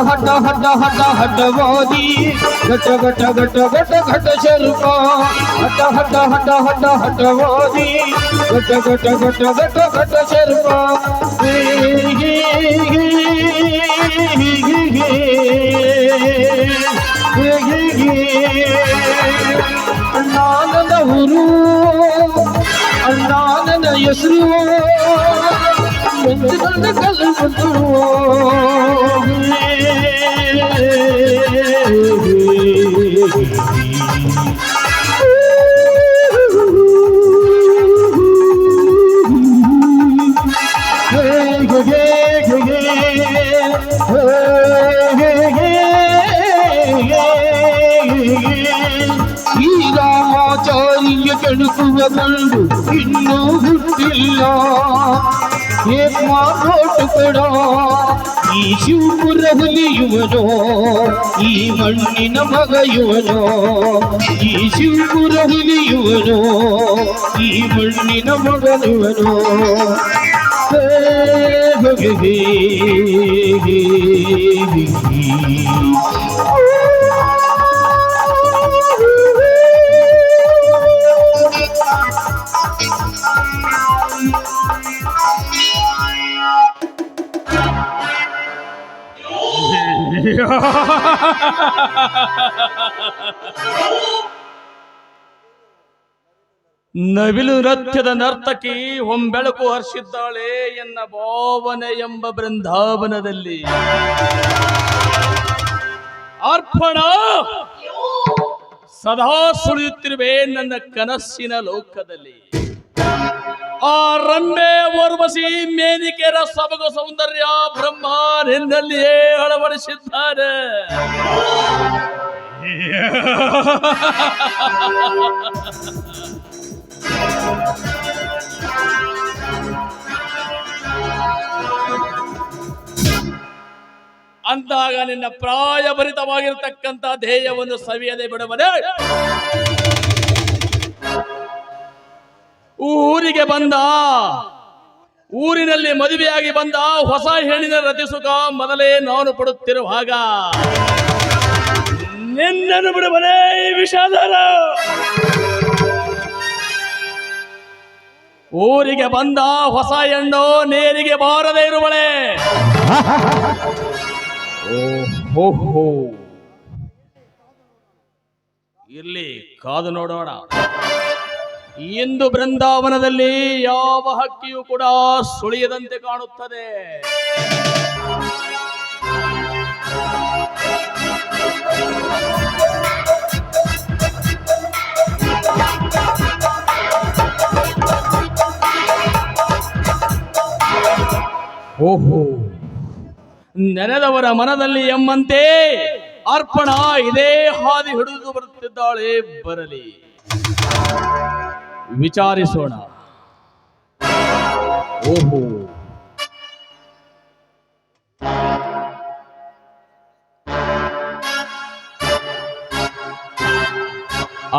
ಹಡ್ಡ ಹಡ್ಡ ಹಡ್ಡ ಹಡ್ಡ ಮೋದಿ ಘಟ ಘಟ ಘಟ ಘಟ ಘಟ ಶರ್ಮ ಹಡ್ಡ ಹಡ್ಡ ಹಡ್ಡ ಹಡ್ಡ ಹಡ್ಡ ಮೋದಿ ಘಟ ಘಟ ಘಟ ಘಟ ಘಟ ಶರ್ಮ ಅಣ್ಣಾನನ ಊರು ಅಣ್ಣಾನನ ಹೆಸರು ನನ್ನ ಕಲ್ಪತು ಶ್ರೀರಾಮಾಚಾರ್ಯ ಕೆಣಕುವ ಗಂಡು ಇನ್ನೂ ಹುಟ್ಟಿಲ್ಲ ಏಕ್ ಮಾರೋಟು ಕೊಡ ಈ ಶಿವಪುರ ಹುಲಿಯುವನೋ ಈ ಮಣ್ಣಿನ ಮಗ ಇವನೋ ಈ ಶಿವಪುರ ಹುಲಿಯುವನೋ ಈ ಮಣ್ಣಿನ ಮಗನುವನೋ ನವಿಲು ನೃತ್ಯದ ನರ್ತಕಿ ಹೊಂಬೆಳಕು ಹರ್ಷಿದ್ದಾಳೆ ಎನ್ನ ಭಾವನೆ ಎಂಬ ಬೃಂದಾವನದಲ್ಲಿ. ಅರ್ಪಣ ಸದಾ ಸುಳಿಯುತ್ತಿರುವೆ ನನ್ನ ಕನಸಿನ ಲೋಕದಲ್ಲಿ. ಆ ರಂಬೆ ಓರ್ವಶಿ ಮೇನಿಕೆರ ಸೊಬಗು ಸೌಂದರ್ಯ ಬ್ರಹ್ಮ ನಿನ್ನಲ್ಲಿಯೇ ಅಳವಡಿಸಿದ್ದಾರೆ. ಅಂದಾಗ ನಿನ್ನ ಪ್ರಾಯಭರಿತವಾಗಿರತಕ್ಕಂತ ಧ್ಯೇಯವನ್ನು ಸವಿಯದೆ ಬಿಡುವುದೇ. ಊರಿಗೆ ಬಂದ, ಊರಿನಲ್ಲಿ ಮದುವೆಯಾಗಿ ಬಂದ ಹೊಸ ಹೆಣ್ಣಿನ ರತಿಸುಖ ಮೊದಲೇ ನಾನು ಪಡುತ್ತಿರುವಾಗ ನಿನ್ನನ್ನು ಬಿಡುವನೇ ವಿಷಾದರ. ಊರಿಗೆ ಬಂದ ಹೊಸ ಹೆಣ್ಣು ನೇರಿಗೆ ಬಾರದೇ ಇರುವಳೆ. ಓಹೋ, ಇರ್ಲಿ ಕಾದು ನೋಡೋಣ. ಇಂದು ಬೃಂದಾವನದಲ್ಲಿ ಯಾವ ಹಕ್ಕಿಯೂ ಕೂಡ ಸುಳಿಯದಂತೆ ಕಾಣುತ್ತದೆ. ಓಹೋ, ನೆನೆದವರ ಮನದಲ್ಲಿ ಎಂಬಂತೆ ಅರ್ಪಣ ಇದೇ ಹಾದಿ ಹಿಡಿದು ಬರುತ್ತಿದ್ದಾಳೆ. ಬರಲಿ, ವಿಚಾರಿಸೋಣ. ಓಹೋ,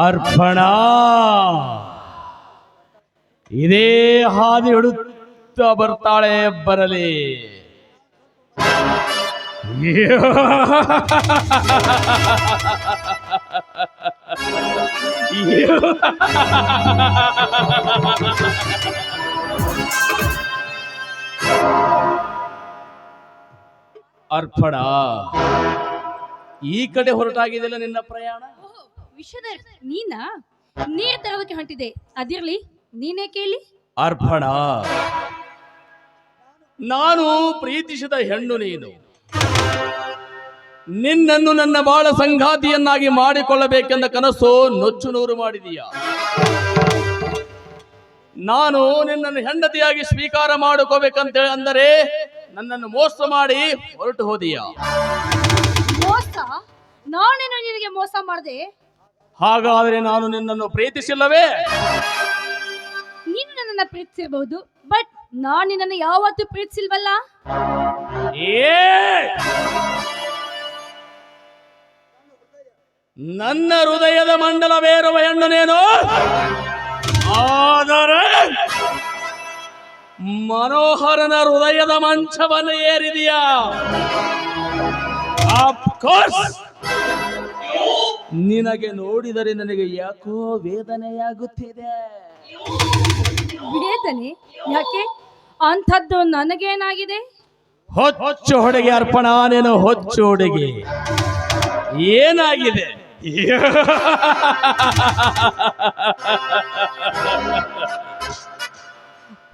ಅರ್ಪಣ ಇದೇ ಹಾದಿ ಹಿಡುತ್ತಾ ಬರ್ತಾಳೆ. ಬರಲಿ. ಅರ್ಪಣ, ಈ ಕಡೆ ಹೊರಟಾಗಿದೆಯಲ್ಲ ನಿನ್ನ ಪ್ರಯಾಣ. ವಿಷಯದ ನೀನಾ? ನೀರು ತರೋದಕ್ಕೆ ಹೊಂಟಿದೆ. ಅದಿರ್ಲಿ, ನೀನೇ ಕೇಳಿ. ಅರ್ಪಣ, ನಾನು ಪ್ರೀತಿಸಿದ ಹೆಣ್ಣು ನೀನು. ನಿನ್ನನ್ನು ನನ್ನ ಬಾಳ ಸಂಗಾತಿಯನ್ನಾಗಿ ಮಾಡಿಕೊಳ್ಳಬೇಕೆಂದ ಕನಸು ನೊಚ್ಚು ನೂರು ಮಾಡಿದೀಯ. ನಾನು ನಿನ್ನನ್ನು ಹೆಂಡತಿಯಾಗಿ ಸ್ವೀಕಾರ ಮಾಡಿಕೋಬೇಕಂತ ಅಂದರೆ ನನ್ನನ್ನು ಮೋಸ ಮಾಡಿ ಹೊರಟು ಹೋದೀಯ. ಮೋಸ? ನಾನೇನು ನಿನಗೆ ಮೋಸ ಮಾಡಿದೆ? ಹಾಗಾದರೆ ನಾನು ನಿನ್ನನ್ನು ಪ್ರೀತಿಸಿಲ್ಲವೇ? ನೀನು ನನ್ನನ್ನು ಪ್ರೀತಿಸಿರಬಹುದು, ಬಟ್ ನಾನು ನಿನ್ನನ್ನು ಯಾವತ್ತೂ ಪ್ರೀತಿಸಿಲ್ವಲ್ಲ. ನನ್ನ ಹೃದಯದ ಮಂಡಲವೇರುವ ಹೆಣ್ಣು ನೇನು, ಆದರೆ ಮನೋಹರನ ಹೃದಯದ ಮಂಚವನ್ನು ಏರಿದೆಯಾ? ಆಫ್ ಕೋರ್ಸ್ ನಿನಗೆ ನೋಡಿದರೆ ನನಗೆ ಯಾಕೋ ವೇದನೆಯಾಗುತ್ತಿದೆ. ವೇದನೆ ಯಾಕೆ? ಅಂಥದ್ದು ನನಗೇನಾಗಿದೆ? ಹೊಚ್ಚು ಹೊಡೆಗೆ ಅರ್ಪಣ, ನೀನು ಹೊಚ್ಚು ಹೊಡೆಗೆ ಏನಾಗಿದೆ?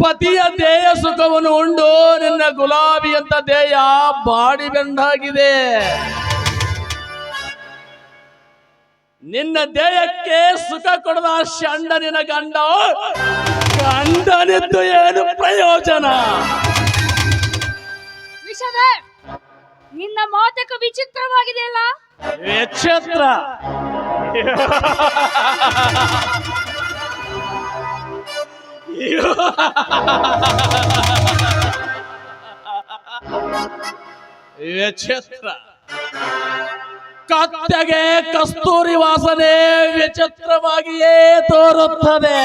ಪತಿಯ ದೇಹ ಸುಖವನ್ನು ಉಂಡು ನಿನ್ನ ಗುಲಾಬಿ ಅಂತ ದೇಹ ಬಾಡಿ ಬೆಂಡಾಗಿದೆ. ನಿನ್ನ ದೇಹಕ್ಕೆ ಸುಖ ಕೊಡದ ಷಂಡ ನಿನ್ನ ಗಂಡ. ಗಂಡನಿದ್ದು ಏನು ಪ್ರಯೋಜನ? ವಿಷಧರ್, ನಿನ್ನ ಮಾತಕ್ಕೆ ವಿಚಿತ್ರವಾಗಿದೆ ಅಲ್ಲ? ವಿಚಿತ್ರ? ವಿಚಿತ್ರ ಕತ್ತೆಗೆ ಕಸ್ತೂರಿ ವಾಸನೆ ವಿಚಿತ್ರವಾಗಿಯೇ ತೋರುತ್ತದೆ.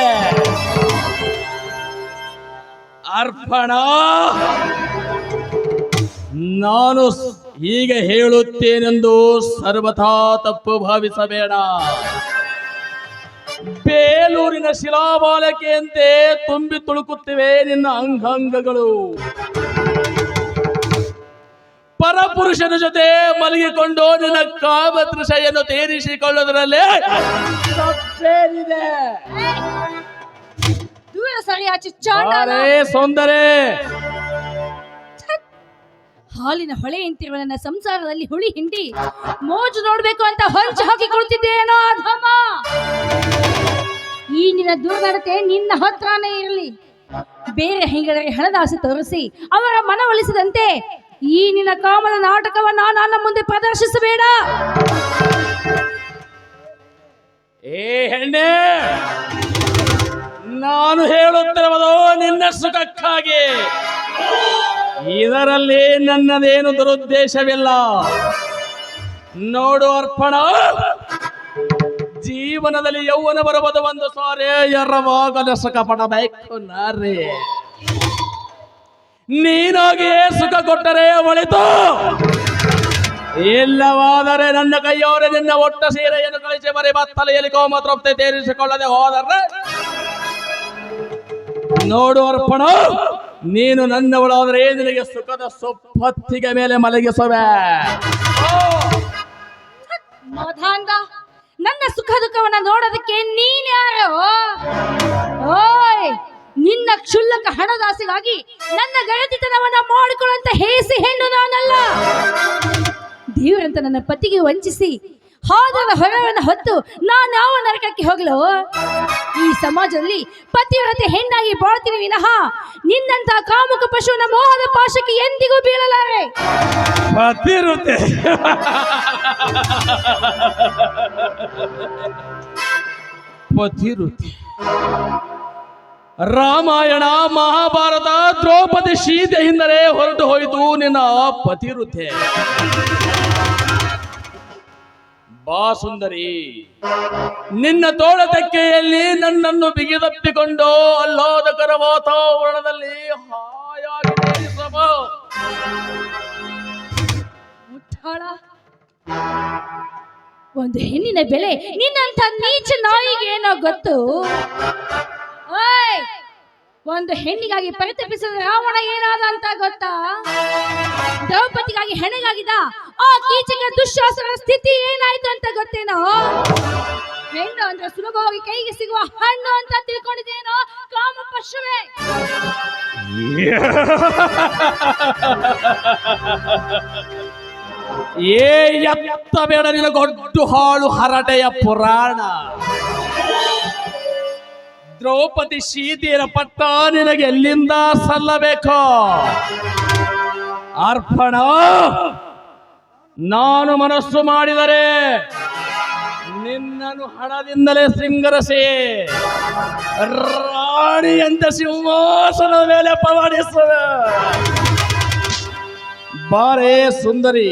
ಅರ್ಪಣ, ನಾನು ಹೀಗೆ ಹೇಳುತ್ತೇನೆಂದು ಸರ್ವಥಾ ತಪ್ಪು ಭಾವಿಸಬೇಡ. ಬೇಲೂರಿನ ಶಿಲಾಬಾಲಕೆಯಂತೆ ತುಂಬಿ ತುಳುಕುತ್ತಿವೆ ನಿನ್ನ ಅಂಗಾಂಗಗಳು. ಪರಪುರುಷನ ಜೊತೆ ಮಲಗಿಕೊಂಡು ನಿನ್ನ ಕಾಮತೃಷೆಯನ್ನು ತೀರಿಸಿಕೊಳ್ಳುವುದರಲ್ಲೇ ತಪ್ಪೇನಿದೆ? ದೂರ ಸರಿ ಆಚೆ ಚಾಂಡ. ಸುಂದರೇ, ಹಾಲಿನ ಹೊಳೆಯಂತಿರುವ ನನ್ನ ಸಂಸಾರದಲ್ಲಿ ಹುಳಿ ಹಿಂಡಿ ಮೋಜು ನೋಡ್ಬೇಕು ಅಂತ ಹೊಂಚು ಹಾಕಿಕೊಳ್ತಿದ್ದೇನೋ ಅಧಮ. ಈ ನಿನ್ನ ದುರ್ನಡತೆ ನಿನ್ನ ಹತ್ರನೇ ಇರಲಿ. ಬೇರೆ ಹೆಂಗರಿಗೆ ಹಣದಾಸೆ ತೋರಿಸಿ ಅವರ ಮನವೊಲಿಸಿದಂತೆ ಈ ನಿನ್ನ ಕಾಮದ ನಾಟಕವನ್ನ ನನ್ನ ಮುಂದೆ ಪ್ರದರ್ಶಿಸಬೇಡ. ಏ ಹೆಣ್ಣೆ, ನಾನು ಹೇಳುತ್ತಿರುವುದು ನಿನ್ನ ಸುಖಕ್ಕಾಗಿ. ಇದರಲ್ಲಿ ನನ್ನದೇನು ದುರುದ್ದೇಶವಿಲ್ಲ. ನೋಡು ಅರ್ಪಣ, ಜೀವನದಲ್ಲಿ ಯೌವನ ಬರುವುದು ಒಂದು ಸಾರಿ, ಎರವಾಗಲು ಸುಖ ಪಡಬೇಕು ನಾರೇ. ನೀನಾಗಿಯೇ ಸುಖ ಕೊಟ್ಟರೆ ಒಳಿತು, ಇಲ್ಲವಾದರೆ ನನ್ನ ಕೈಯವರೇ ನಿನ್ನ ಒಟ್ಟ ಸೀರೆಯನ್ನು ಕಳಿಸಿ ಬರೀ ಬತ್ತಲೆಯಲ್ಲಿ ಕೋಮ ತೃಪ್ತಿ ತೀರಿಸಿಕೊಳ್ಳದೆ ಹೋದರೆ. ನೋಡು ಅರ್ಪಣ, ನೀನು ನನ್ನವಳಾದರೆ ನಿನಗೆ ಸುಖದ ಸೊಪ್ಪತ್ತಿಗೆ ಮೇಲೆ ಮಲಗಿಸುವೆ. ಮಧಾಂಗ, ನನ್ನ ಸುಖ ದುಃಖವನ್ನ ನೋಡೋದಕ್ಕೆ ನೀನ್ಯಾರೋ? ಓಯ್, ನಿನ್ನ ಕ್ಷುಲ್ಲಕ ಹಣದಾಸೆಗಾಗಿ ನನ್ನ ಗರತಿತನವನ್ನ ಮಾಡಿಕೊಳ್ಳುವಂತ ಹೇಸಿ ಹೆಣ್ಣು ನಾನಲ್ಲ. ದೇವರಂತ ನನ್ನ ಪತಿಗೆ ವಂಚಿಸಿ ಹಾದದ ಹೊರವನ್ನು ಹೊತ್ತು ನಾನು ಯಾವ ನರಕಕ್ಕೆ ಹೋಗಲು? ಈ ಸಮಾಜದಲ್ಲಿ ಪತಿವ್ರತೆ ಹೆಣ್ಣಾಗಿ ಬಾಳ್ತೀನಿ ವಿನಃ ನಿನ್ನಂತ ಕಾಮುಕ ಪಶುವಿನ ಮೋಹದ ಪಾಶಕ್ಕೆ ಎಂದಿಗೂ ಬೀಳಲಾರೆ. ಪತಿವ್ರತೆ ಪತಿವ್ರತೆ ರಾಮಾಯಣ ಮಹಾಭಾರತ ದ್ರೌಪದಿ ಸೀತೆಯಿಂದಲೇ ಹೊರಟು ಹೋಯಿತು ನಿನ್ನ ಪತಿವ್ರತೆ. ಬಾ ಸುಂದರಿ, ನಿನ್ನ ತೋಳ ತೆಕ್ಕೆಯಲ್ಲಿ ನನ್ನನ್ನು ಬಿಗಿದಪ್ಪಿಕೊಂಡು ಆಹ್ಲಾದಕರ ವಾತಾವರಣದಲ್ಲಿ ಹಾಯಾಗಿ ತೇಲಿಸಬಾ. ಮುಟ್ಟಾಳ, ಒಂದು ಹೆಣ್ಣಿನ ಬೆಲೆ ನಿನ್ನಂತ ನೀಚ ನಾಯಿಗೇನೋ ಗೊತ್ತು? ಓಯ್, ಒಂದು ಹೆಣ್ಣಿಗಾಗಿ ಪರಿತಪಿಸಿದ ರಾವಣ ಏನಾದ ಅಂತ ಗೊತ್ತಾ? ದ್ರೌಪದಿಗಾಗಿ ಹೆಣೆಗಾಗಿದ್ದ ಆ ಕೀಚಕ ದುಶ್ಯಾಸನ ಸ್ಥಿತಿ ಏನಾಯ್ತು ಅಂತ ಗೊತ್ತೇನೋ? ಹೆಣ್ಣು ಅಂದ್ರೆ ಸುಲಭವಾಗಿ ಕೈಗೆ ಸಿಗುವ ಹಣ್ಣು ಅಂತ ತಿಳ್ಕೊಂಡಿದ್ದೇನೋ ಕಾಮ ಪಶುವೆ? ಎತ್ತ ಬೇಡ ನಿನ್ನ ಗೊಡ್ಡು ಹಾಳು ಹರಟೆಯ ಪುರಾಣ. ದ್ರೌಪದಿ ಸೀತೆಯರ ಪಟ್ಟ ನಿನಗೆ ಎಲ್ಲಿಂದ ಸಲ್ಲಬೇಕು? ಅರ್ಪಣ, ನಾನು ಮನಸ್ಸು ಮಾಡಿದರೆ ನಿನ್ನನ್ನು ಹಣದಿಂದಲೇ ಸಿಂಗರಿಸಿ ರಾಣಿಯಂತೆ ಸಿಂಹಾಸನದ ಮೇಲೆ ಪವಾಡಿಸುವೆ. ಬಾರೇ ಸುಂದರಿ,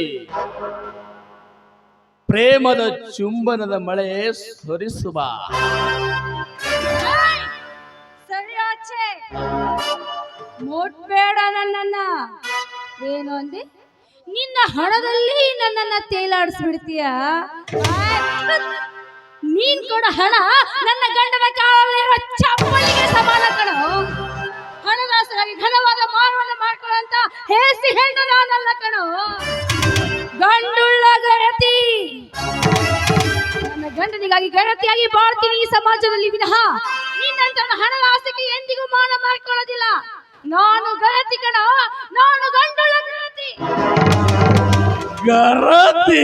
ಪ್ರೇಮದ ಚುಂಬನದ ಮಳೆ ಸುರಿಸುವ. ಮುಟ್ಬೇಡ ನನ್ನನ್ನ. ಏನು ಅಂದೆ? ನಿನ್ನ ಹಣದಲ್ಲಿ ನನ್ನನ್ನ ತೇಲಾಡಿಸ್ಬಿಡ್ತೀಯ. ನೀನ್ ಕೊಡ ಹಣ ನನ್ನ ಗಂಡನ ಕಾಲಲ್ಲಿರುವ ಚಪ್ಪಲಿಗೆ ಸಮಾನ ಕಣೋ. ಹಣದಾಸರಾಗಿ ಘನವಾದ ಮಾನವನ್ನ ಮಾಡ್ಕೊಳ್ಳಂತ ಹೇಸಿ ಹೆಣ್ಣು ನಾನಲ್ಲ ಕಣೋ, ಗಂಡುಳ್ಳ ಗರತಿ. ನನ್ನ ಗಂಡನಿಗಾಗಿ ಗರತಿಯಾಗಿ ಬಾಳ್ತೀನಿ ಈ ಸಮಾಜದಲ್ಲಿ ವಿನಃ ನಿನ್ನಂತ ಹಣದ ಆಸೆಗೆ ಎಂದಿಗೂ ಮಾನ ಮಾಡ್ಕೊಳ್ಳೋದಿಲ್ಲ. ನಾನು ಗರತಿ ಕಣ, ನಾನು ಗಂಡುಳ್ಳ ಗರತಿ. ಗರತಿ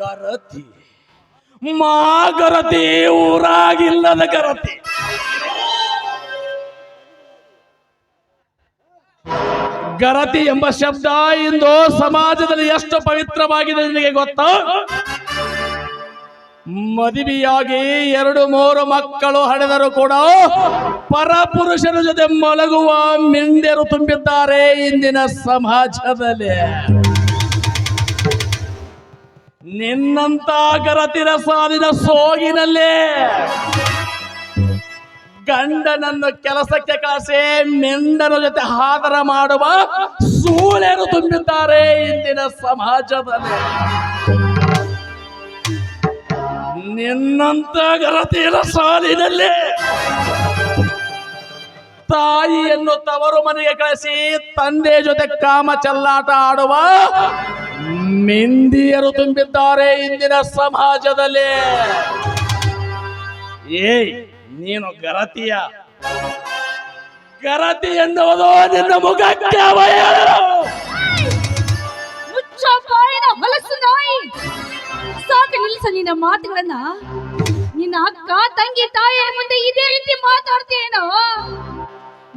ಗರತಿ ಗರತಿ ಊರಾಗಿಲ್ಲದ ಗರತಿ. ಗರತಿ ಎಂಬ ಶಬ್ದ ಇಂದು ಸಮಾಜದಲ್ಲಿ ಎಷ್ಟು ಪವಿತ್ರವಾಗಿದೆ ನಿನಗೆ ಗೊತ್ತಾ? ಮದುವೆಯಾಗಿ 2-3 ಮಕ್ಕಳು ಹಡೆದರೂ ಕೂಡ ಪರಪುರುಷರ ಜೊತೆ ಮಲಗುವ ಮಿಂಡೆರು ತುಂಬಿದ್ದಾರೆ ಇಂದಿನ ಸಮಾಜದಲ್ಲಿ. ನಿನ್ನಂತ ಗರತಿನ ಸಾಲಿನ ಸೋಗಿನಲ್ಲೇ ಗಂಡನನ್ನು ಕೆಲಸಕ್ಕೆ ಕಳಿಸಿ ಮೆಂಡನ ಜೊತೆ ಆದರ ಮಾಡುವ ಸೂಳೆರು ತುಂಬಿದ್ದಾರೆ ಇಂದಿನ ಸಮಾಜದಲ್ಲಿ. ನಿನ್ನಂತ ಗರತಿಯ ಸಾಲಿನಲ್ಲಿ ತಾಯಿಯನ್ನು ತವರು ಮನೆಗೆ ಕಳಿಸಿ ತಂದೆ ಜೊತೆ ಕಾಮ ಚೆಲ್ಲಾಟ ಆಡುವ ಮೆಂದಿಯರು ತುಂಬಿದ್ದಾರೆ ಇಂದಿನ ಸಮಾಜದಲ್ಲಿ. ಏಯ್, ನೀನು ಗರತಿಯ ಗರತಿ ಎನ್ನುವುದು ನಿನ್ನ ಮುಖಕ್ಕೆ ಹೊಲಸು ನಾಯಿ. ಸಾಕು ನಿಲ್ಲಿಸ ನಿನ್ನ ಮಾತುಗಳನ್ನ. ನಿನ್ನ ಅಕ್ಕ ತಂಗಿ ತಾಯಿಯ ಮುಂದೆ ಇದೇ ರೀತಿ ಮಾತಾಡ್ತೀಯೇನೋ?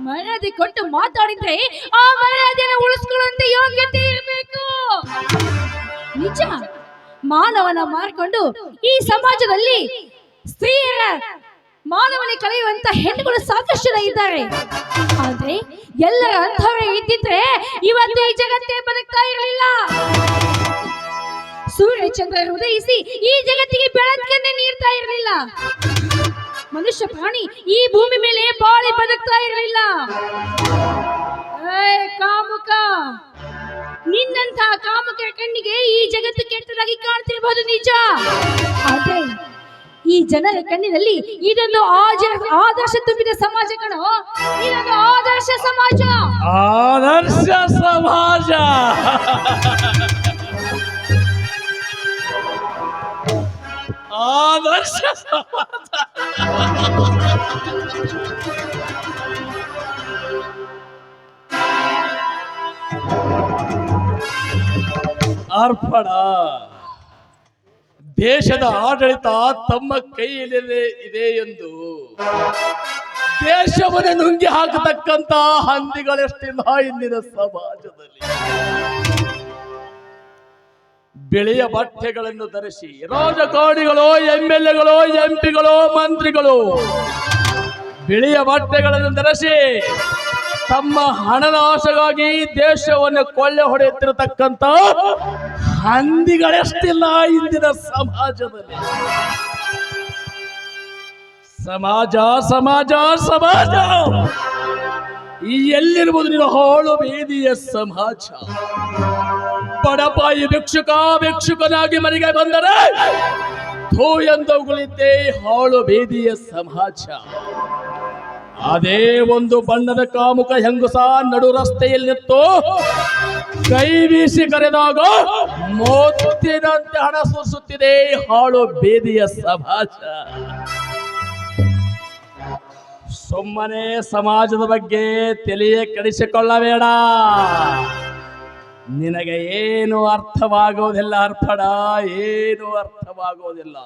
ಮರ್ಯಾದೆ ಕೊಟ್ಟು ಮಾತಾಡಿದ್ರೆ ಆ ಮರ್ಯಾದೆಯನ್ನು ಉಳಿಸ್ಕೊಳ್ಳುವಂತ ಯೋಗ್ಯತೆ ಇರಬೇಕು. ನಿಜ, ಮಾನವನ ಮಾರ್ಕೊಂಡು ಈ ಸಮಾಜದಲ್ಲಿ ಸ್ತ್ರೀಯರ ಮಾನವನೇ ಕಳೆಯುವಂತ ಹೆಣ್ಣುಗಳು ಸಾಕಷ್ಟು ಜನ ಇದ್ದಾರೆ. ಆದ್ರೆ ಎಲ್ಲರ ಅಂಥವರೇ ಇದ್ದಿದ್ರೆ ಇವತ್ತು ಈ ಜಗತ್ತೇ ಬದುಕ್ತಾ ಇರಲಿಲ್ಲ. ಸೂರ್ಯ ಚಂದ್ರ ಉದಯಿಸಿ ಈ ಜಗತ್ತಿಗೆ ಬೆಳಕನ್ನೇ ನೀಡ್ತಾ ಇರಲಿಲ್ಲ. ಮನುಷ್ಯ ಪ್ರಾಣಿ ಈ ಭೂಮಿ ಮೇಲೆ ಬಾಳಿ ಬದುಕ್ತಾ ಇರಲಿಲ್ಲ. ಕಾಮುಕ, ನಿನ್ನಂತ ಕಾಮುಕರ ಕಣ್ಣಿಗೆ ಈ ಜಗತ್ತು ಕೆಟ್ಟದಾಗಿ ಕಾಣ್ತಿರಬಹುದು ನಿಜ. ಆದ್ರೆ ಈ ಜನರ ಕಣ್ಣಿನಲ್ಲಿ ಇದೊಂದು ಆದರ್ಶ ತುಂಬಿದ ಸಮಾಜ ಕಣೋ. ಇದೊಂದು ಆದರ್ಶ ಸಮಾಜ. ಆದರ್ಶ ಸಮಾಜ. ಆದರ್ಶ ಸಮಾಜ. ಅರ್ಪಣ. ದೇಶದ ಆಡಳಿತ ತಮ್ಮ ಕೈಯಲ್ಲೇ ಇದೆ ಎಂದು ದೇಶವನ್ನೇ ನುಂಗಿ ಹಾಕತಕ್ಕಂತ ಹಂದಿಗಳೆಷ್ಟಿಲ್ಲ ಇಂದಿನ ಸಮಾಜದಲ್ಲಿ. ಬಿಳಿಯ ಬಟ್ಟೆಗಳನ್ನು ಧರಿಸಿ ರಾಜಕಾರಣಿಗಳು, MLAಗಳು, MP ಗಳು, ಮಂತ್ರಿಗಳು ಬಿಳಿಯ ಬಟ್ಟೆಗಳನ್ನು ಧರಿಸಿ ತಮ್ಮ ಹಣದ ಆಶೆಗಾಗಿ ದೇಶವನ್ನು ಕೊಳ್ಳೆ ಹೊಡೆಯುತ್ತಿರತಕ್ಕಂತ ಹಂದಿಗಳೆಷ್ಟಿಲ್ಲ ಇಂದಿನ ಸಮಾಜದಲ್ಲಿ. ಸಮಾಜ ಸಮಾಜ ಸಮಾಜ ಎಲ್ಲಿರುವುದು ನಿನ್ನ ಹಾಳು ಬೀದಿಯ ಸಮಾಜ. ಬಡಪಾಯಿ ಭಿಕ್ಷುಕನಾಗಿ ಮನೆಗೆ ಬಂದರೆ ಥೂ ಎಂದವುಗಳಿದ್ದೇ ಹಾಳು ಬೀದಿಯ ಸಮಾಜ. ಅದೇ ಒಂದು ಬಣ್ಣದ ಕಾಮುಕ ಹೆಂಗುಸ ನಡು ರಸ್ತೆಯಲ್ಲಿತ್ತು ಕೈ ಬೀಸಿ ಕರೆದಾಗ ಮೋತಿನಂತೆ ಹಣ ಸೂಸುತ್ತಿದೆ ಹಾಳು ಬೀದಿಯ ಸಮಾಜ. ಸುಮ್ಮನೆ ಸಮಾಜದ ಬಗ್ಗೆ ತಲೆಯೇ ಕೆಡಿಸಿಕೊಳ್ಳಬೇಡ. ನಿನಗೆ ಏನು ಅರ್ಥವಾಗುವುದಿಲ್ಲ ಅರ್ಪಣ, ಏನು ಅರ್ಥವಾಗುವುದಿಲ್ಲ.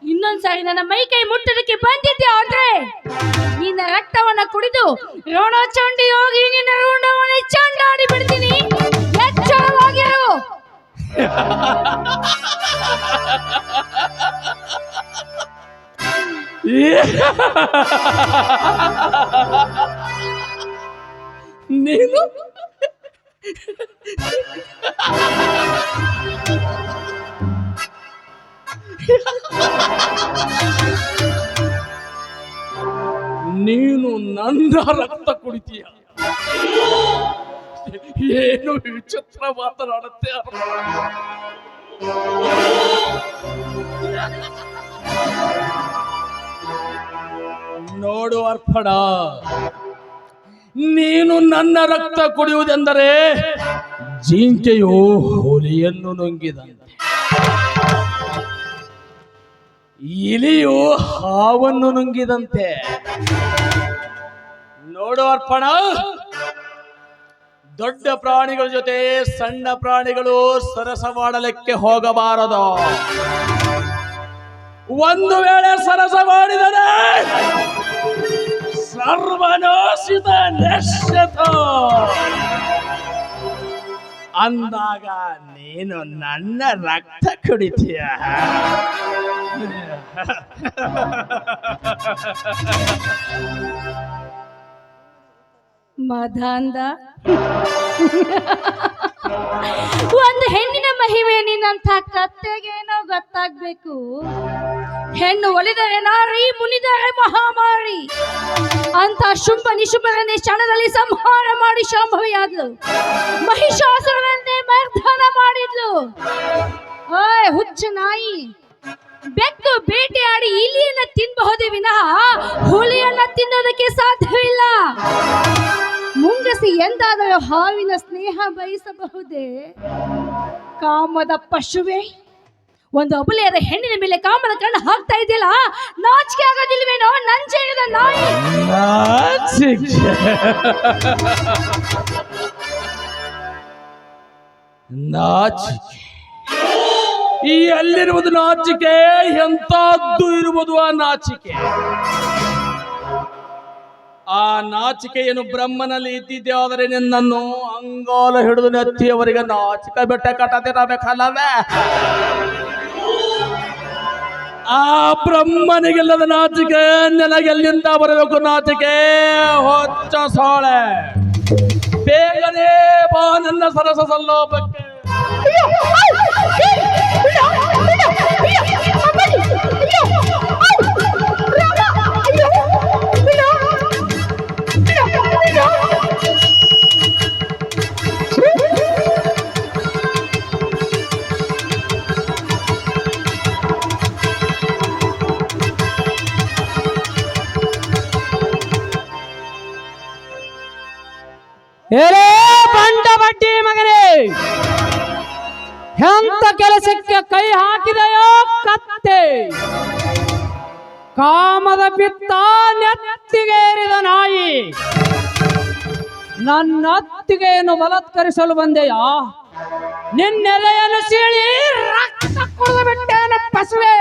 ಇನ್ನೊಂದ್ಸಾರಿ ನನ್ನ ಮೈ ಕೈ ಮುಟ್ಟದಕ್ಕೆ ಬಂದಿದ್ದೆ ಆದ್ರೆ ನಿನ್ನ ರಕ್ತವನ್ನ ಕುಡಿದು ರೋಣಚಂಡಿ ಹೋಗಿ ನಿನ್ನ ರುಂಡವನ್ನ ಚಂಡಾಡಿ ಬಿಡ್ತೀನಿ. ಎಚ್ಚರವಾಗಿರು. ನೀನು ನೀನು ನನ್ನ ರಕ್ತ ಕುಡಿತೀಯ. ಏನು ವಿಚಿತ್ರ ಮಾತನಾಡುತ್ತೆ. ನೋಡು ಅರ್ಪಣ, ನೀನು ನನ್ನ ರಕ್ತ ಕುಡಿಯುವುದೆಂದರೆ ಜಿಂಕೆಯು ಹುಲಿಯನ್ನು ನುಂಗಿದಂತೆ, ಇಲಿಯು ಹಾವನ್ನು ನುಂಗಿದಂತೆ. ನೋಡು ಅರ್ಪಣ, ದೊಡ್ಡ ಪ್ರಾಣಿಗಳ ಜೊತೆ ಸಣ್ಣ ಪ್ರಾಣಿಗಳು ಸರಸ ಮಾಡಲಿಕ್ಕೆ ಹೋಗಬಾರದು. ಒಂದು ವೇಳೆ ಸರಸ ಮಾಡಿದರೆ ಸರ್ವನಾಶಿತ ನಿಶ್ಚಿತ. ಅಂದಾಗ ನೀನು ನನ್ನ ರಕ್ತ ಕುಡಿತೀಯ. ಮದಾಂಧ, ಒಂದು ಹೆಣ್ಣಿನ ಮಹಿಮೆ ನಿನ್ನಂಥ ಕತ್ತೆಗೇನೋ ಗೊತ್ತಾಗ್ಬೇಕು. ಹೆಣ್ಣು ಒಲಿದರೆ ನಾರಿ, ಮುನಿದರೆ ಮಹಾಮಾರಿ ಅಂತ ಶುಂಭ ನಿಶುಂಭರನ್ನೇ ಕ್ಷಣದಲ್ಲಿ ಸಂಹಾರ ಮಾಡಿ ಶಾಂಭವಿಯಾದ್ಲು. ಮಹಿಷಾಸುರನನ್ನೇ ಮರ್ದನ ಮಾಡಿದ್ಲು. ಓಯ್ ಹುಚ್ಚ ನಾಯಿ, ಬೆಕ್ಕು ಬೇಟೆಯಾಡಿ ಇಲಿಯನ್ನ ತಿನ್ನಬಹುದೇ ವಿನಃ ಹುಲಿಯನ್ನ ತಿನ್ನೋದಕ್ಕೆ ಸಾಧ್ಯವಿಲ್ಲ. ಮುಂಗಸಿ ಎಂದಾದರೂ ಹಾವಿನ ಸ್ನೇಹ ಬಯಸಬಹುದೇ? ಕಾಮದ ಪಶುವೆ, ಒಂದು ಅಬಲೆಯಾದ ಹೆಣ್ಣಿನ ಮೇಲೆ ಕಾಮದ ಕಣ್ಣು ಹಾಕ್ತಾ ಇದೆಯಲ್ಲ, ನಾಚಿಕೆ ಆಗೋದಿಲ್ವೇನೋ ನಂಜೆಯದ ನಾಯಿ? ನಾಚಿಕೆ ಈ ಎಲ್ಲಿರುವುದು ನಾಚಿಕೆ? ಎಂತದ್ದು ಇರುವುದು ಆ ನಾಚಿಕೆ? ಆ ನಾಚಿಕೆಯನ್ನು ಬ್ರಹ್ಮನಲ್ಲಿ ಇದ್ದಿದ್ದೆ ಆದರೆ ನಿನ್ನನ್ನು ಅಂಗಾಲ ಹಿಡಿದು ನೆತ್ತಿಯವರಿಗೆ ನಾಚಿಕೆ ಬೆಟ್ಟ ಕಟ್ಟದಿರಬೇಕಲ್ಲವೇ? ಆ ಬ್ರಹ್ಮನಿಗೆಲ್ಲದ ನಾಚಿಕೆ ನನಗೆಲ್ಲಿಂದ ಬರಬೇಕು ನಾಚಿಕೆ? ಹೊಚ್ಚ ಸೋಳೆ, ಬೇಗನೆ ಬಾ ನನ್ನ ಸರಸ ಸಲ್ಲೋಪಕ್ಕೆ. ಏರೇ ಬಂಡ ಬಡ್ಡಿ ಮಗನೇ, ಎಂತ ಕೆಲಸಕ್ಕೆ ಕೈ ಹಾಕಿದೆಯೋ ಕತ್ತೆ? ಕಾಮದ ಪಿತ್ತ ನೆತ್ತಿಗೇರಿದ ನಾಯಿ, ನನ್ನ ಅತ್ತಿಗೆಯನ್ನು ಬಲಾತ್ಕರಿಸಲು ಬಂದೆಯಾ? ನಿನ್ನೆಲೆಯನ್ನು ಸೀಳಿ ರಕ್ತ ಕುಡಿದು ಬಿಟ್ಟೇನ ಪಸುವೆ.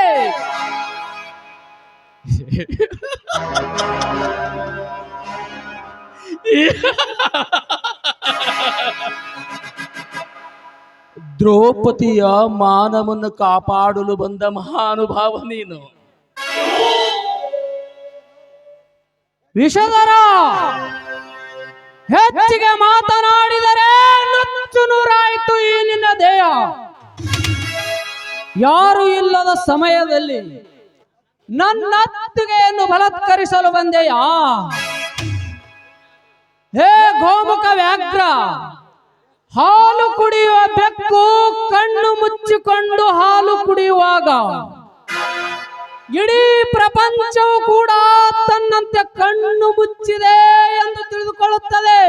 ದ್ರೌಪದಿಯ ಮಾನವನ್ನು ಕಾಪಾಡಲು ಬಂದ ಮಹಾನುಭಾವ ನೀನು. ವಿಷಧರ, ಹೆಚ್ಚಿಗೆ ಮಾತನಾಡಿದರೆ ನುಚ್ಚು ನೂರಾಯಿತು ಈ ನಿನ್ನ ದೇಹ. ಯಾರು ಇಲ್ಲದ ಸಮಯದಲ್ಲಿ ನನ್ನ ಅತ್ತಿಗೆಯನ್ನು ಬಲಾತ್ಕರಿಸಲು ಬಂದೆಯಾ? ಹೇ ಗೋಮುಖ ವ್ಯಾಘ್ರ, ಹಾಲು ಕುಡಿಯುವ ಬೆಕ್ಕು ಕಣ್ಣು ಮುಚ್ಚಿಕೊಂಡು ಹಾಲು ಕುಡಿಯುವಾಗ ಇಡೀ ಪ್ರಪಂಚವು ಕೂಡ ತನ್ನಂತೆ ಕಣ್ಣು ಮುಚ್ಚಿದೆ ಎಂದು ತಿಳಿದುಕೊಳ್ಳುತ್ತದೆ.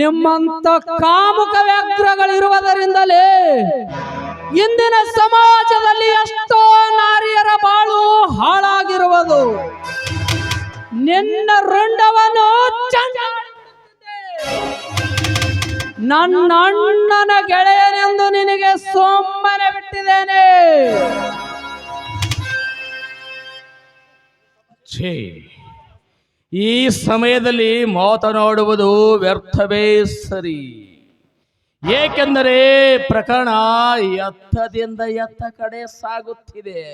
ನಿಮ್ಮಂತ ಕಾಮುಕ ವ್ಯಾಘ್ರಗಳಿರುವುದರಿಂದಲೇ ಇಂದಿನ ಸಮಾಜದಲ್ಲಿ ಎಷ್ಟೋ ನಾರಿಯರ ಬಾಳು ಹಾಳಾಗಿರುವುದು. ನಿನ್ನ ರುಂಡವನ್ನು ನನ್ನ ಅಣ್ಣನ ಗೆಳೆಯನೆಂದು ನಿನಗೆ ಸೋಮನೆ ಬಿಟ್ಟಿದ್ದೇನೆ. ಛೇ, ಈ ಸಮಯದಲ್ಲಿ ಮಾತನಾಡುವುದು ವ್ಯರ್ಥವೇ ಸರಿ. ಏಕೆಂದರೆ ಪ್ರಕರಣ ಎತ್ತದಿಂದ ಎತ್ತ ಕಡೆ ಸಾಗುತ್ತಿದೆ.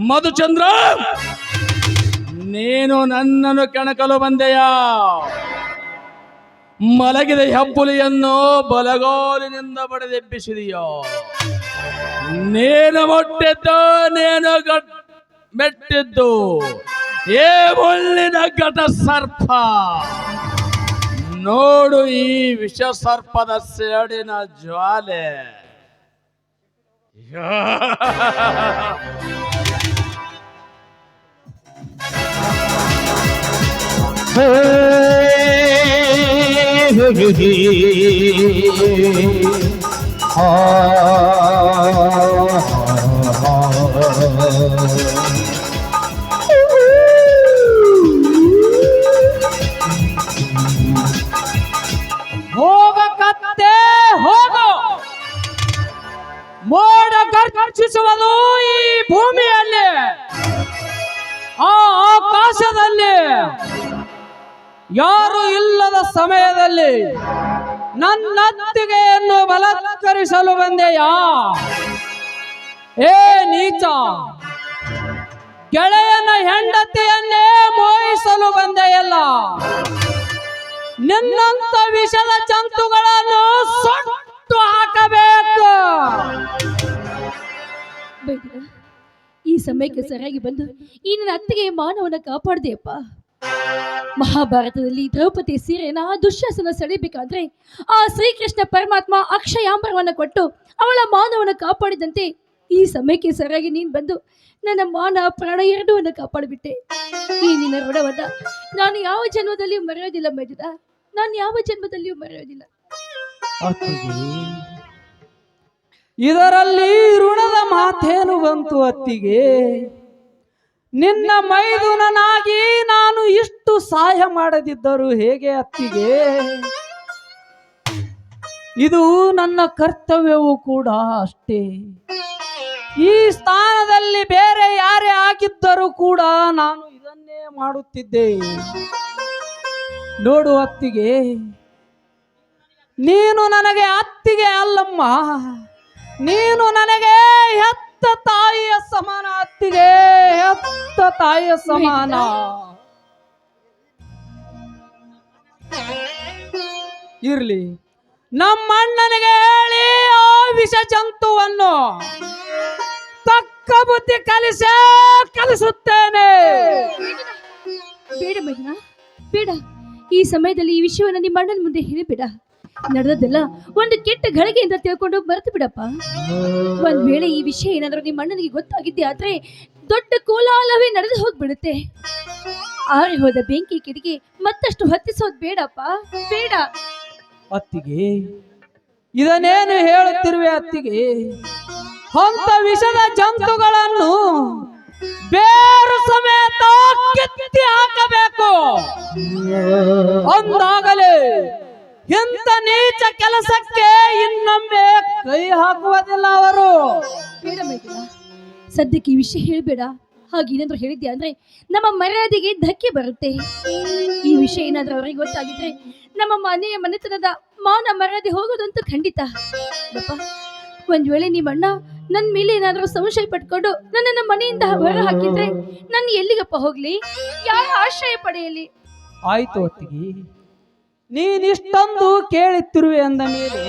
ಮಧುಚಂದ್ರ, ನೀನು ನನ್ನನ್ನು ಕೆಣಕಲು ಬಂದೆಯಾ? ಮಲಗಿದ ಹೆಬ್ಬುಲಿಯನ್ನು ಬಲಗಾಲಿನಿಂದ ಬಡಿದೆಬ್ಬಿಸಿದೆಯೋ? ನೇನು ಮುಟ್ಟಿದ್ದು ನೇನು ಮೆಟ್ಟಿದ್ದು ಏ ಮುಳ್ಳಿನ ಘಟ ಸರ್ಪ. ನೋಡು ಈ ವಿಷ ಸರ್ಪದ ಸೇಡಿನ ಜ್ವಾಲೆ. ಹೋಗ ಕತ್ತೆ ಹೋಗು. ಮೋಡ ಗರ್ಜಿಸುವುದು ಈ ಭೂಮಿಯಲ್ಲಿ, ಆ ಆಕಾಶದಲ್ಲಿ. ಯಾರು ಇಲ್ಲದ ಸಮಯದಲ್ಲಿ ನನ್ನತ್ತಿಗೆಯನ್ನು ಬಲಾತ್ಕರಿಸಲು ಬಂದೆಯಾ? ಏ ನೀಚ, ಗೆಳೆಯನ ಹೆಂಡತಿಯನ್ನೇ ಮೋಹಿಸಲು ಬಂದೆಯಲ್ಲ. ನಿನ್ನಂತ ವಿಷದ ಜಂತುಗಳನ್ನು ಸುಟ್ಟು ಹಾಕಬೇಕು. ಬೈದ್ರ, ಈ ಸಮಯಕ್ಕೆ ಸರಿಯಾಗಿ ಬಂದು ಈ ನನ್ನ ಅತ್ತಿಗೆ ಮಾನವನ ಕಾಪಾಡ್ದೆಯಪ್ಪ. ಮಹಾಭಾರತದಲ್ಲಿ ದ್ರೌಪದಿ ಸೀರೆನ ದುಶ್ಯಾಸನ ಸೆಳಿಬೇಕಾದ್ರೆ ಆ ಶ್ರೀಕೃಷ್ಣ ಪರಮಾತ್ಮ ಅಕ್ಷಯಾಂಬರವನ್ನು ಕೊಟ್ಟು ಅವಳ ಮಾನವನ ಕಾಪಾಡಿದಂತೆ ಈ ಸಮಯಕ್ಕೆ ಸರಿಯಾಗಿ ನೀನು ಬಂದು ನನ್ನ ಮಾನ ಪ್ರಾಣ ಎರಡವನ್ನು ಕಾಪಾಡಿಬಿಟ್ಟೆ. ಈ ನಿನ್ನ ಋಣವನ್ನ ನಾನು ಯಾವ ಜನ್ಮದಲ್ಲಿಯೂ ಮರೆಯೋದಿಲ್ಲ ಮೈದುನ, ನಾನು ಯಾವ ಜನ್ಮದಲ್ಲಿಯೂ ಮರೆಯೋದಿಲ್ಲ. ಇದರಲ್ಲಿ ಋಣದ ಮಾತೇನು ಬಂತು ಅತ್ತಿಗೆ? ನಿನ್ನ ಮೈದುನನಾಗಿ ನಾನು ಇಷ್ಟು ಸಹಾಯ ಮಾಡದಿದ್ದರು ಹೇಗೆ ಅತ್ತಿಗೆ? ಇದು ನನ್ನ ಕರ್ತವ್ಯವೂ ಕೂಡ ಅಷ್ಟೇ. ಈ ಸ್ಥಾನದಲ್ಲಿ ಬೇರೆ ಯಾರೇ ಆಗಿದ್ದರೂ ಕೂಡ ನಾನು ಇದನ್ನೇ ಮಾಡುತ್ತಿದ್ದೆ. ನೋಡು ಅತ್ತಿಗೆ, ನೀನು ನನಗೆ ಅತ್ತಿಗೆ ಅಲ್ಲಮ್ಮ, ನೀನು ನನಗೆ ಹೆತ್ತ ತಾಯಿಯ ಸಮಾನ ಅತ್ತಿಗೆ, ಹೆತ್ತ ತಾಯಿಯ ಸಮಾನ. ಇರ್ಲಿ, ನಮ್ಮ ಅಣ್ಣನಿಗೆ ಹೇಳಿ ಆ ವಿಷ ಜಂತುವನ್ನು ತಕ್ಕ ಬುದ್ಧಿ ಕಲಿಸುತ್ತೇನೆ. ಬೇಡ ಮೈದುನ, ಬೇಡ. ಈ ಸಮಯದಲ್ಲಿ ಈ ವಿಷಯವನ್ನು ನಿಮ್ಮ ಅಣ್ಣನ ಮುಂದೆ ಹೇಳಿಬಿಡ. ನಡೆದದ್ದೆಲ್ಲ ಒಂದು ಕೆಟ್ಟ ಗಳಿಗೆಯಿಂದ ತಿಳ್ಕೊಂಡು ಮರೆತು ಬಿಡಪ್ಪ. ಒಂದ್ ವೇಳೆ ಈ ವಿಷಯ ಏನಾದ್ರೂ ನಿಮ್ಮ ಅಣ್ಣನಿಗೆ ಗೊತ್ತಾಗಿದ್ದೆ ಆದ್ರೆ ದೊಡ್ಡ ಕೋಲಾಹಲವೇ ನಡೆದು ಹೋಗ್ಬಿಡುತ್ತೆ. ಆರಿ ಹೋದ ಬೆಂಕಿ ಕಿಡಿಗೆ ಮತ್ತಷ್ಟು ಹತ್ತಿಸೋದು ಬೇಡಪ್ಪ, ಬೇಡ. ಅತ್ತಿಗೆ, ಇದನ್ನೇನು ಹೇಳುತ್ತಿರುವೆ ಅತ್ತಿಗೆ? ಅಂತ ವಿಷದ ಜಂತುಗಳನ್ನು ಬೇರು ಸಮೇತ ಕಿತ್ತಿ ಹಾಕಬೇಕು. ಅಂದಾಗಲೇ ಇಂಥ ನೀಚ ಕೆಲಸಕ್ಕೆ ಇನ್ನೊಮ್ಮೆ ಕೈ ಹಾಕುವುದಿಲ್ಲ ಅವರು. ಬೇಡ ಮೈದುನ, ಸದ್ಯಕ್ಕೆ ಈ ವಿಷಯ ಹೇಳಬೇಡ. ಹಾಗೇನಾದ್ರೂ ಹೇಳಿದ್ಯಾ ಅಂದ್ರೆ ನಮ್ಮ ಮರ್ಯಾದೆಗೆ ಧಕ್ಕೆ ಬರುತ್ತೆ. ಈ ವಿಷಯ ಏನಾದ್ರೂ ಅವರಿಗೆ ಗೊತ್ತಾಗಿದ್ರೆ ನಮ್ಮ ಮನೆತನದ ಮಾನ ಮರ್ಯಾದೆ ಹೋಗೋದಂತೂ ಖಂಡಿತ. ಒಂದ್ ವೇಳೆ ನಿಮ್ಮಣ್ಣ ನನ್ನ ಮೇಲೆ ಏನಾದ್ರೂ ಸಂಶಯ ಪಟ್ಕೊಂಡು ನನ್ನನ್ನು ಮನೆಯಿಂದ ಹೊರ ಹಾಕಿದ್ರೆ ನಾನು ಎಲ್ಲಿಗಪ್ಪ ಹೋಗ್ಲಿ? ಯಾರ ಆಶ್ರಯ ಪಡೆಯಲಿ? ಆಯ್ತು ಅತ್ತಿಗೆ, ನೀನಿಷ್ಟೊಂದು ಕೇಳುತ್ತಿರುವೆ ಅಂದ ಮೇಲೆ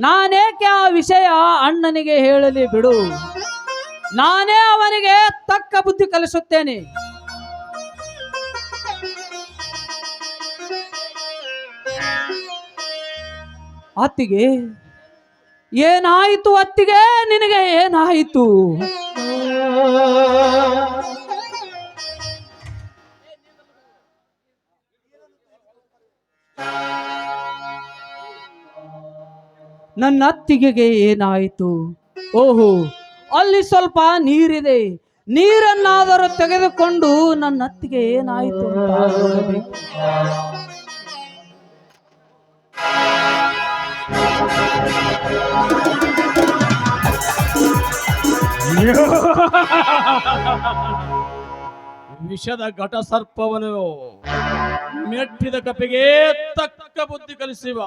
ನಾನೇಕೆ ಆ ವಿಷಯ ಅಣ್ಣನಿಗೆ ಹೇಳಲಿ ಬಿಡು. ನಾನೇ ಅವನಿಗೆ ತಕ್ಕ ಬುದ್ಧಿ ಕಲಿಸುತ್ತೇನೆ. ಅತ್ತಿಗೆ, ಏನಾಯಿತು ಅತ್ತಿಗೆ? ನಿನಗೆ ಏನಾಯಿತು? ನನ್ನ ಅತ್ತಿಗೆಗೆ ಏನಾಯಿತು? ಓಹೋ, ಅಲ್ಲಿ ಸ್ವಲ್ಪ ನೀರಿದೆ, ನೀರನ್ನಾದರೂ ತೆಗೆದುಕೊಂಡು ನನ್ನ ಅತ್ತಿಗೆ ಏನಾಯಿತು ಅಂತ ನೋಡಬೇಕು. ವಿಷದ ಘಟ ಸರ್ಪವನು ಮೆಟ್ಟಿದ ಕಪಿಗೆ ತಕ್ಕ ಬುದ್ಧಿ ಕಲಿಸಿವ.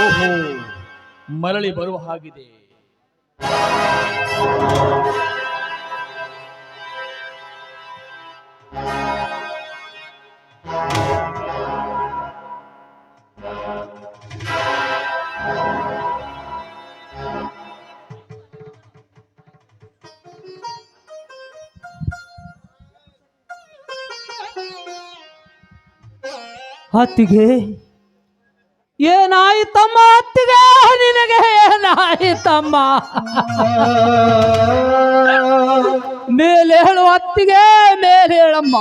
ಓಹೋ, ಮರಳಿ ಬರುವ ಹಾಗಿದೆ. ಅತ್ತಿಗೆ ಏನಾಯಿತಮ್ಮ ಅತ್ತಿಗೆ ನಿನಗೆ ಏನಾಯಿತಮ್ಮ ಮೇಲೆ ಹೇಳು ಅತ್ತಿಗೆ ಮೇಲೆ ಹೇಳಮ್ಮ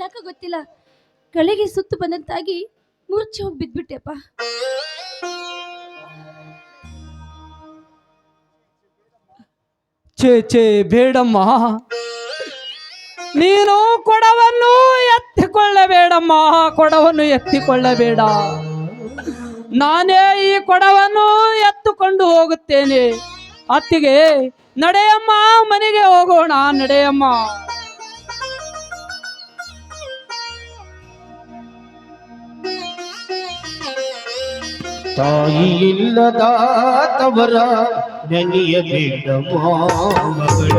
ಯಾಕ ಗೊತ್ತಿಲ್ಲ, ಕಳೆಗೆ ಸುತ್ತು ಬಂದಂತಾಗಿ ಮೂರ್ಛೆ ಹೋಗಿ ಬಿದ್ಬಿಟ್ಟೆಪ್ಪ. ಚೇ ಬೇಡಮ್ಮ, ನೀನು ಕೊಡವನ್ನು ಎತ್ತಿಕೊಳ್ಳಬೇಡಮ್ಮ, ಕೊಡವನ್ನು ಎತ್ತಿಕೊಳ್ಳಬೇಡ. ನಾನೇ ಈ ಕೊಡವನ್ನು ಎತ್ತುಕೊಂಡು ಹೋಗುತ್ತೇನೆ. ಅತ್ತಿಗೆ ನಡೆಯಮ್ಮ, ಮನೆಗೆ ಹೋಗೋಣ, ನಡೆಯಮ್ಮ. ತಾಯಿ ಇಲ್ಲದ ತವರ ನೆನೆಯಬೇಡಮ್ಮ ಮಗಳ